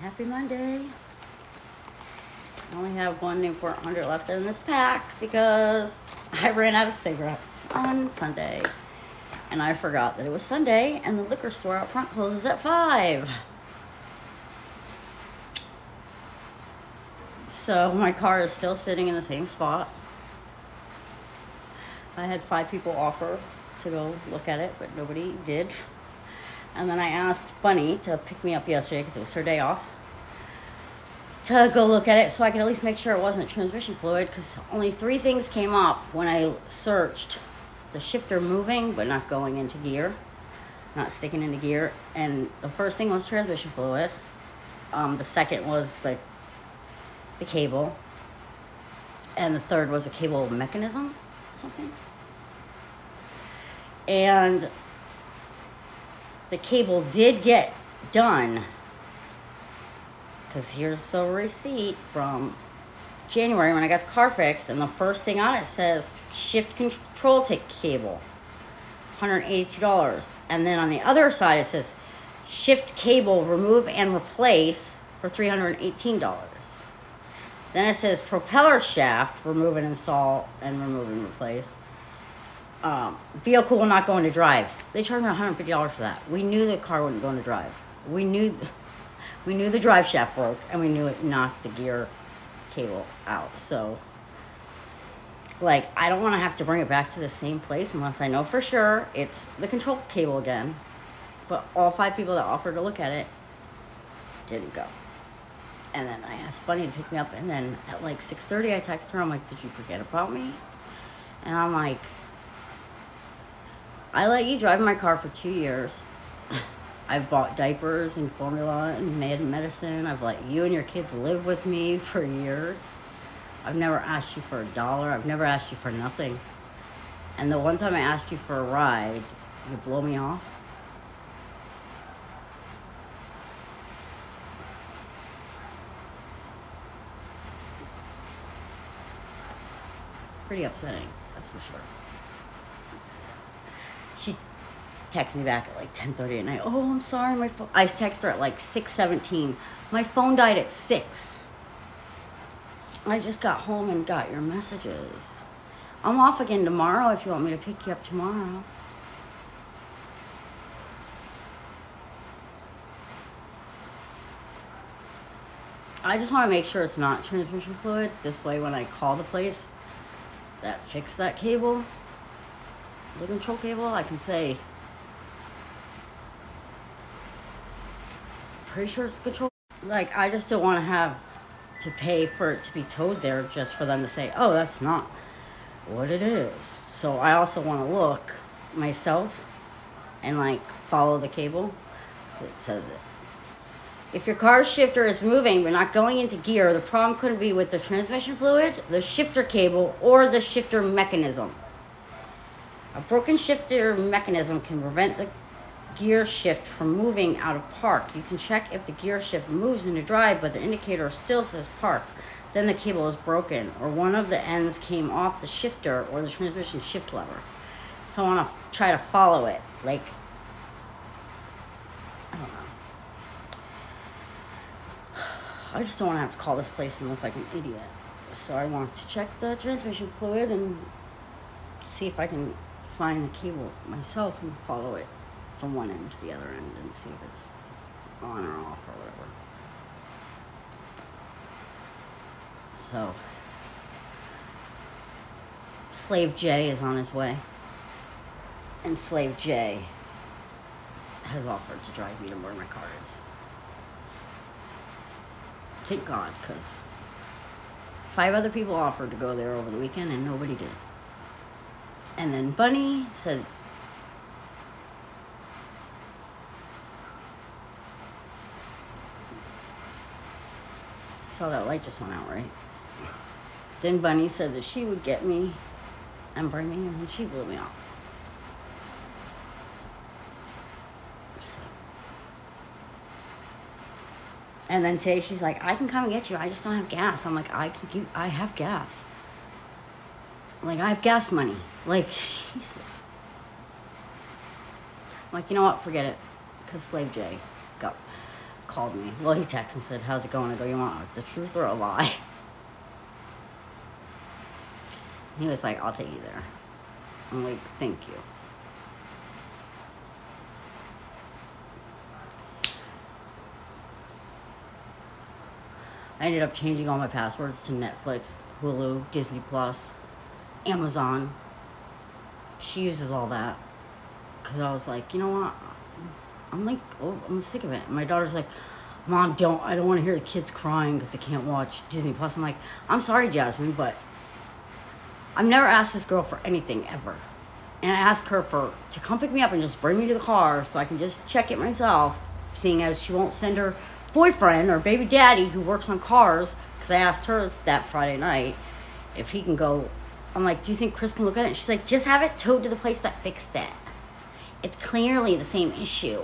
Happy Monday. I only have one Newport 100 left in this pack because I ran out of cigarettes on Sunday. And I forgot that it was Sunday and the liquor store out front closes at 5. So my car is still sitting in the same spot. I had 5 people offer to go look at it, but nobody did. And then I asked Bunny to pick me up yesterday because it was her day off to go look at it so I could at least make sure it wasn't transmission fluid, because only 3 things came up when I searched. The shifter moving but not going into gear, not sticking into gear, and the first thing was transmission fluid. The second was the cable, and the third was a cable mechanism or something. And the cable did get done, because here's the receipt from January when I got the car fixed, and the first thing on it says shift control cable, $182. And then on the other side it says shift cable remove and replace for $318. Then it says propeller shaft remove and install and remove and replace. Vehicle will not go into drive. They charged me $150 for that. We knew the car wouldn't go into drive. We knew the drive shaft broke, and we knew it knocked the gear cable out. So, like, I don't want to have to bring it back to the same place unless I know for sure it's the control cable again. But all 5 people that offered to look at it didn't go. And then I asked Bunny to pick me up, and then at like 6:30 I texted her. I'm like, did you forget about me? And I'm like, I let you drive my car for 2 years. I've bought diapers and formula and made medicine. I've let you and your kids live with me for years. I've never asked you for $1. I've never asked you for nothing. And the one time I asked you for a ride, you blow me off. Pretty upsetting, that's for sure. She texted me back at like 10:30 at night. Oh, I'm sorry, my phone. I texted her at like 6:17. My phone died at 6. I just got home and got your messages. I'm off again tomorrow if you want me to pick you up tomorrow. I just want to make sure it's not transmission fluid. This way when I call the place that fixed that cable, the control cable, I can say, pretty sure it's control. Like, I just don't want to have to pay for it to be towed there just for them to say, oh, that's not what it is. So I also want to look myself and like follow the cable. It says it. If your car's shifter is moving but not going into gear, the problem could be with the transmission fluid, the shifter cable, or the shifter mechanism. A broken shifter mechanism can prevent the gear shift from moving out of park. You can check if the gear shift moves into drive, but the indicator still says park. Then the cable is broken, or one of the ends came off the shifter or the transmission shift lever. So I want to try to follow it. Like, I don't know. I just don't want to have to call this place and look like an idiot. So I want to check the transmission fluid and see if I can find the cable myself and follow it from one end to the other end and see if it's on or off or whatever. So, Slave J is on his way. And Slave J has offered to drive me to where my car is. Thank God, because 5 other people offered to go there over the weekend and nobody did. And then Bunny said, saw that light just went out, right? Then Bunny said that she would get me and bring me, and then she blew me off. So. And then today she's like, I can come and get you, I just don't have gas. I'm like, I have gas. Like, I have gas money. Like, Jesus. I'm like, you know what, forget it. Because Slave J called me. Well, he texted and said, how's it going? I go, you want the truth or a lie? He was like, I'll take you there. I'm like, thank you. I ended up changing all my passwords to Netflix, Hulu, Disney Plus, Amazon. She uses all that. Because I was like, you know what? I'm like, oh, I'm sick of it. And my daughter's like, Mom, I don't want to hear the kids crying because they can't watch Disney Plus. I'm like, I'm sorry, Jasmine, but I've never asked this girl for anything ever. And I asked her to come pick me up and just bring me to the car so I can just check it myself, seeing as she won't send her boyfriend or baby daddy who works on cars, because I asked her that Friday night if he can go. I'm like, do you think Chris can look at it? And she's like, just have it towed to the place that fixed it. It's clearly the same issue.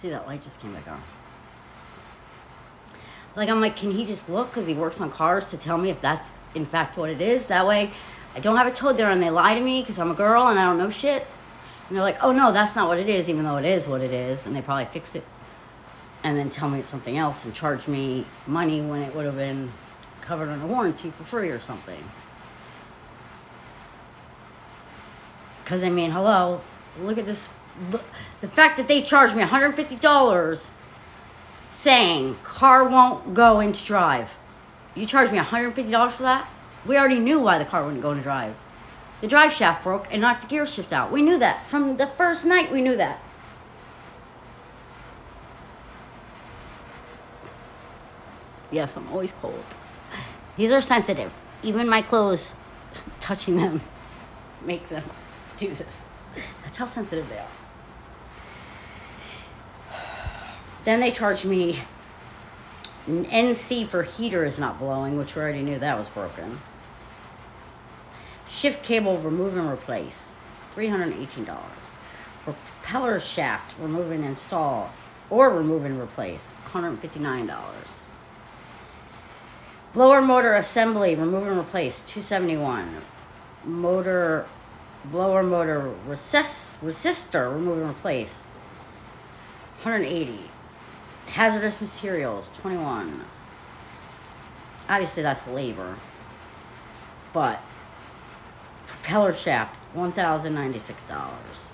See, that light just came back on. Like, I'm like, can he just look because he works on cars to tell me if that's in fact what it is? That way I don't have it towed there and they lie to me because I'm a girl and I don't know shit. And they're like, oh no, that's not what it is, even though it is what it is. And they probably fix it and then tell me it's something else and charge me money when it would have been covered under warranty for free or something. Because, I mean, hello, look at this. The fact that they charged me $150 saying car won't go into drive. You charged me $150 for that? We already knew why the car wouldn't go into drive. The drive shaft broke and knocked the gear shift out. We knew that. From the first night, we knew that. Yes, I'm always cold. These are sensitive. Even my clothes, touching them, make them do this. That's how sensitive they are. Then they charged me NC for heater is not blowing, which we already knew that was broken. Shift cable remove and replace, $318. Propeller shaft remove and install or remove and replace, $159. Blower motor assembly remove and replace, $271. Blower motor resistor remove and replace, $180. Hazardous materials, $21. Obviously that's labor, but propeller shaft, $1,096.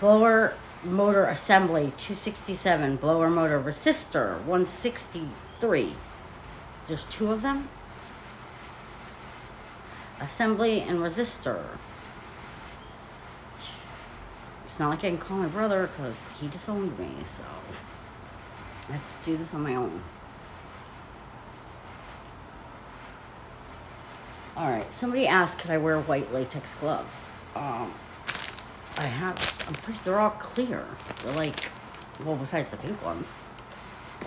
Blower motor assembly, $267. Blower motor resistor, $163. There's two of them. Assembly and resistor. It's not like I can call my brother because he disowned me, so I have to do this on my own. Alright, somebody asked could I wear white latex gloves. I'm pretty, they're all clear. They're like, well, besides the pink ones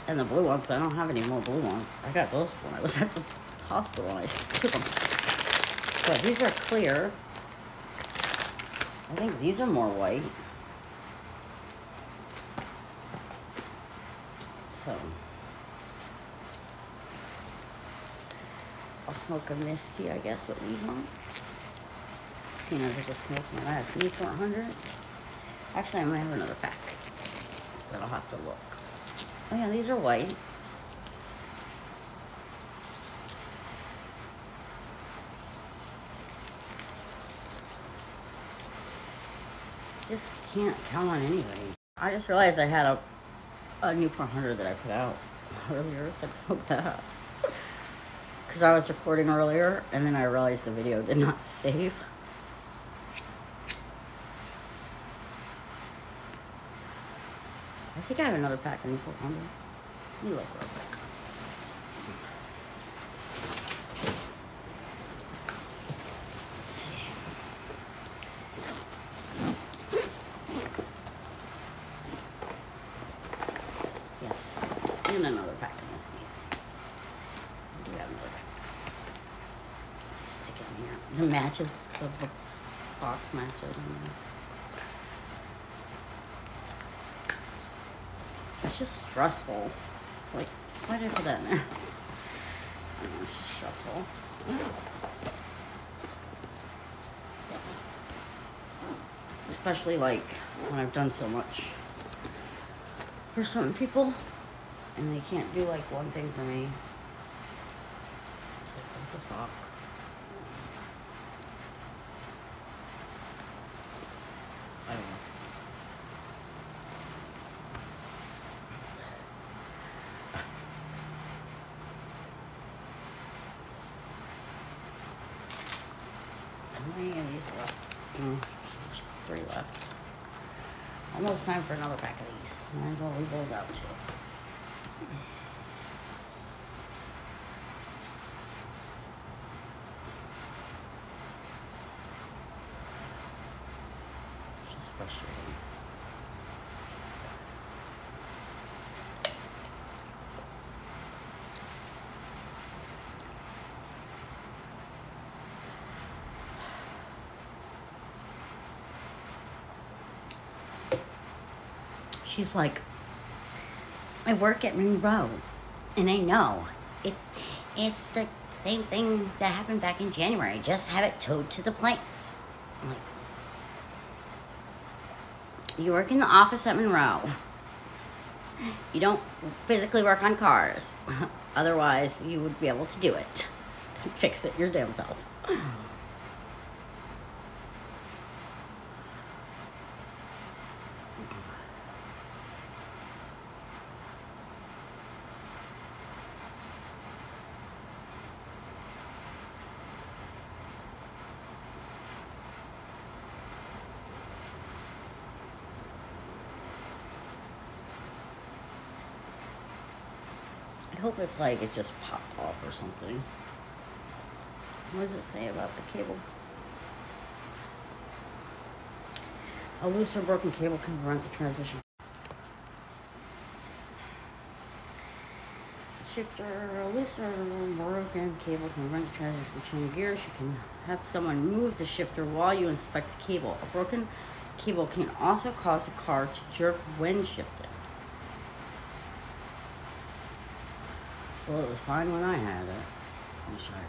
and the blue ones, but I don't have any more blue ones. I got those when I was at the hospital and I took them. But these are clear. I think these are more white. So, I'll smoke a Misty, I guess, with these on. Seeing as I just smoked my last Newport 100. Actually, I might have another pack, but I'll have to look. Oh yeah, these are white. Just can't count on anybody. I just realized I had a Newport 100 that I put out earlier. So I smoked that. Because I was recording earlier, and then I realized the video did not save. I think I have another pack of Newport 100s. Let me look real quick. Let's see. Yes, and another pack of Misties. I do have another pack. Stick it in here. The matches, the box matches in there. It's just stressful. It's like, why did I put that in there? I don't know, it's just stressful. Just especially like when I've done so much for certain people and they can't do like one thing for me. It's like, what the fuck? I don't know. How many of these left? There's 3 left. Almost time for another pack of these. Might as well leave those out too. It's just frustrating. She's like, I work at Monroe, and I know it's the same thing that happened back in January. Just have it towed to the place. I'm like, you work in the office at Monroe. You don't physically work on cars. Otherwise, you would be able to do it. Fix it your damn self. I hope it's like it just popped off or something. What does it say about the cable? A loose or broken cable can prevent the transmission. Shifter, a loose or broken cable can prevent the transmission from changing gears. You can have someone move the shifter while you inspect the cable. A broken cable can also cause the car to jerk when shifted. Well, it was fine when I had it. I'm sorry.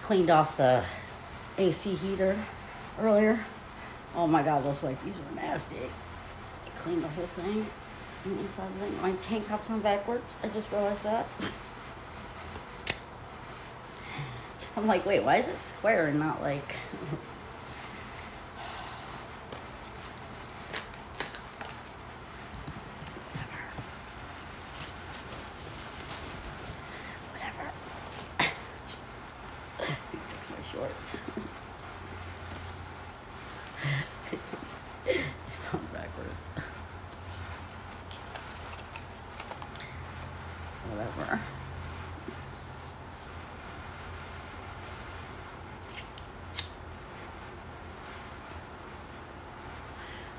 Cleaned off the AC heater earlier. Oh my god, those wipes were nasty. I cleaned the whole thing. And inside of it. My tank top's on backwards. I just realized that. I'm like, wait, why is it square and not like... Whatever. Fix my shorts. It's on backwards. Whatever.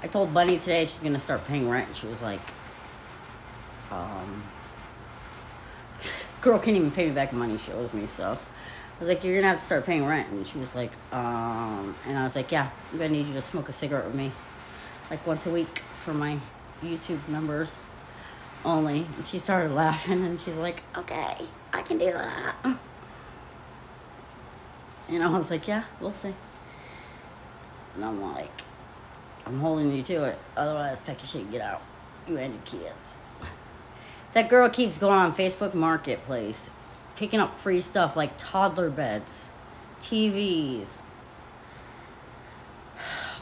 I told Bunny today she's gonna start paying rent. She was like, girl can't even pay me back the money she owes me, so I was like, you're gonna have to start paying rent. And she was like, and I was like, yeah, I'm gonna need you to smoke a cigarette with me like once a week for my YouTube members only. And she started laughing and she's like, okay, I can do that. And I was like, yeah, we'll see. And I'm like, I'm holding you to it. Otherwise, pack your shit and get out. You and your kids. That girl keeps going on Facebook Marketplace, picking up free stuff like toddler beds, TVs,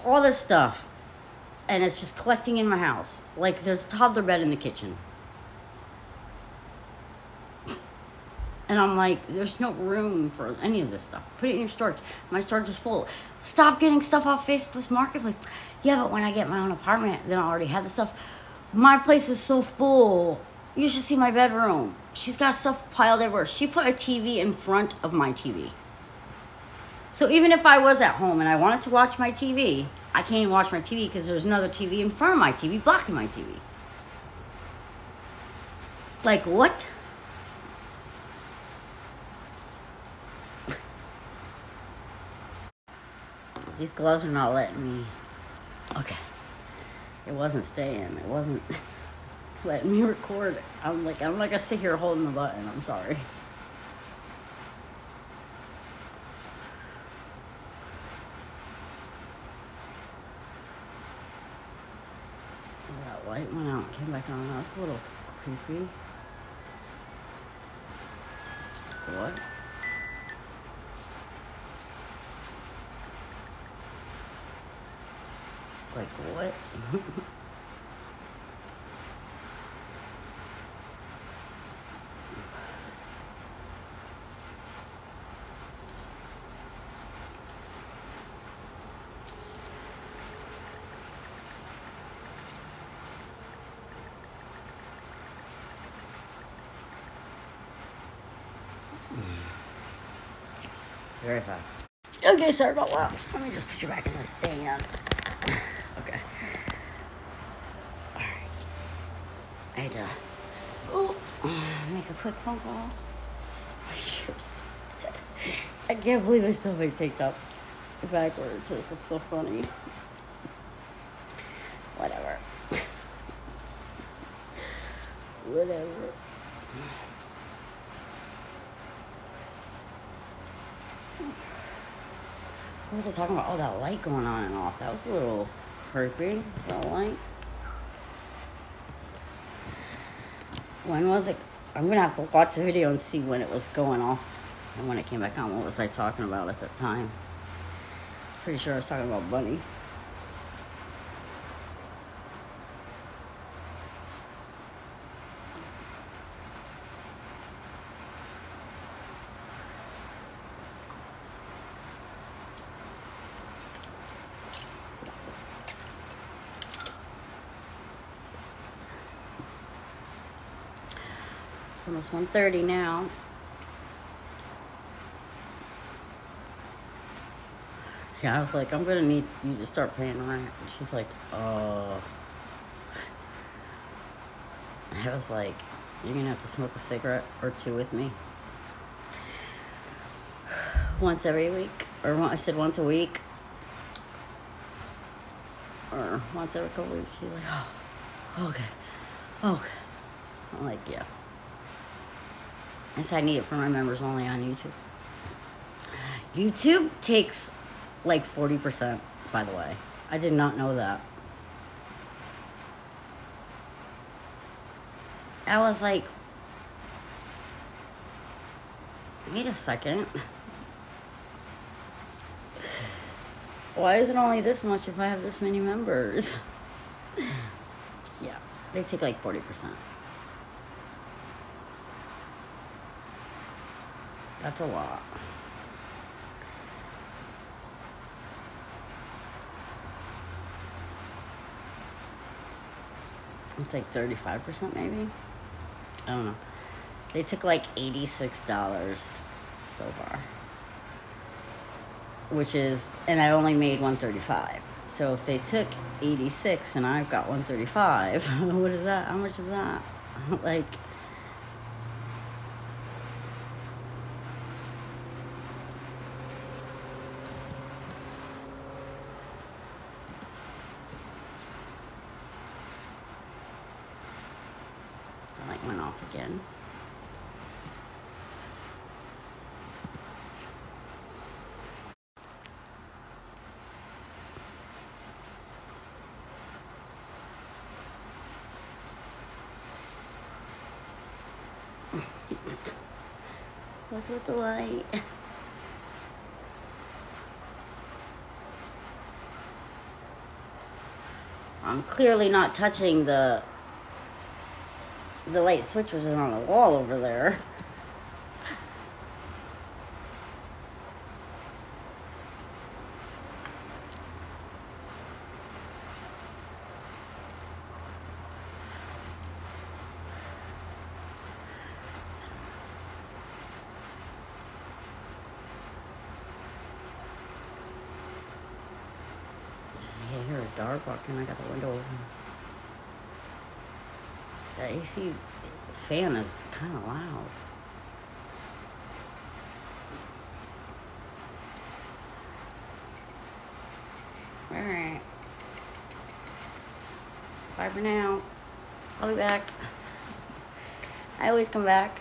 all this stuff. And it's just collecting in my house. Like, there's a toddler bed in the kitchen. And I'm like, there's no room for any of this stuff. Put it in your storage. My storage is full. Stop getting stuff off Facebook Marketplace. Yeah, but when I get my own apartment, then I already have the stuff. My place is so full. You should see my bedroom. She's got stuff piled everywhere. She put a TV in front of my TV. So even if I was at home and I wanted to watch my TV, I can't even watch my TV because there's another TV in front of my TV blocking my TV. Like, what? These gloves are not letting me. Okay. It wasn't staying. It wasn't letting me record. I'm not gonna sit here holding the button. I'm sorry. That light went out and came back on. That's a little creepy. What? Like what? Very fast. Okay, sorry about that. Let me just put you back in the stand. Okay. Alright. I had to make a quick phone call. I can't believe I still make TikTok backwards. It's so funny. Whatever. Whatever. What was I talking about? Oh, that light going on and off. That was a little creepy. That light. When was it? I'm going to have to watch the video and see when it was going off and when it came back on. What was I talking about at that time? Pretty sure I was talking about Bunny. It's almost 1:30 now. Yeah, I was like, I'm gonna need you to start paying rent. And she's like, I was like, you're gonna have to smoke a cigarette or two with me. Once every week. Or I said once a week. Or once every couple weeks. She's like, oh, okay. Okay. I'm like, yeah. I said I need it for my members only on YouTube. YouTube takes like 40%, by the way. I did not know that. I was like, wait a second. Why is it only this much if I have this many members? Yeah, they take like 40%. That's a lot. It's like 35% maybe. I don't know. They took like $86 so far. Which is, and I only made $135. So if they took 86 and I've got 135, what is that? How much is that? Like, the light went off again. What's with the light? I'm clearly not touching the light switch, which is on the wall over there. I hear a dog walking. I got the window open. The AC fan is kind of loud. Alright. Bye for now. I'll be back. I always come back.